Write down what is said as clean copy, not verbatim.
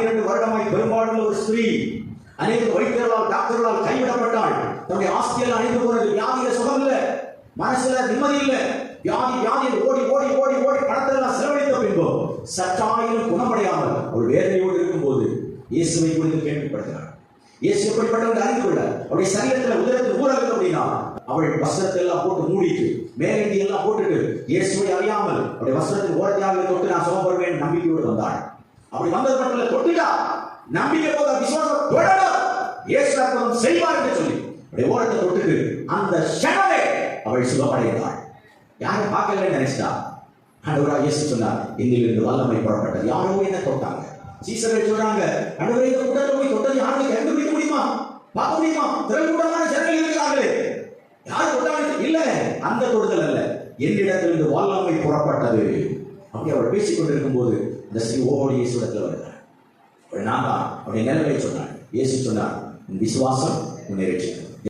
12 வருடமாய் பெரும்பாலுள்ள ஒரு ஸ்திரீ, அநேக வைத்தியர்களால் டாக்டர்களால் கைவிடப்பட்டாள். தன்னுடைய ஆஸ்தியெல்லாம் அழிந்து போனது. வியாதியில சுகம் இல்லை, மனசுல நிம்மதி இல்லை. வியாதியில் ஓடி ஓடி ஓடி ஓடி பணத்தெல்லாம் செலவழித்த பின்பு சற்றாயிலும் குணமடையாமல் அவள் வேதனையோடு இருக்கும்போது இயேசுவை குறித்து கேள்விப்படுகிறாள். இயேசு எப்படிப்பட்டவர்கள் அறிந்து கொள்ள அவருடைய சரீரத்தில் உதரத்தில் ஊரகம் அப்படின்னா அவள் வஸ்திரத்தை எல்லாம் போட்டு மூடிட்டு மேலண்டி எல்லாம் போட்டுட்டு இயேசுவை அறியாமல் அவருடைய வஸ்திரத்தின் ஓரத்தியாக தொட்டு நான் சுகப்படுவேன் நம்பிக்கையோடு வந்தாள். அப்படி வந்தது மட்டும் இல்லை, தொட்டுட்டா நம்பிக்கை போத விசுவாசம் தொடரும், இயேசு அற்புதம் செய்வார் என்று சொல்லி அவருடைய ஓரத்தை தொட்டுட்டு அந்த க்ஷணமே அவள் சுகமடைந்தாள். யாரும் பார்க்கலன்னு நினைச்சிட்டா. ஆண்டவராக இயேசு சொன்னார், இன்னிலிருந்து வல்லமை புறப்பட்டது. யாரோ என்ன தொட்டாங்க. சீசர்கள் சொல்றாங்க, ஆண்டவரே இந்த கூட்டத்தில் போய் தொட்டது யாருக்கு கண்டுபிடிக்க முடியுமா, பார்க்க முடியுமா? திரள் கூட்டமான ஜனங்கள் இருக்கிறார்களே, யார் தொட்டாங்க? இல்ல, அந்த தொடுதல் அல்ல, என்னிடத்திலிருந்து வல்லமை புறப்பட்டது. அப்படி அவள் பேசிக் கொண்டிருக்கும் போது இந்த ஸ்ரீ ஓடி இயேசுடத்தில் வருகிறார். நான் தான் அவருடைய நிலைமையை சொன்னார். இயேசு சொன்னார், விசுவாசம் உன்னை ரட்சிக்கும்.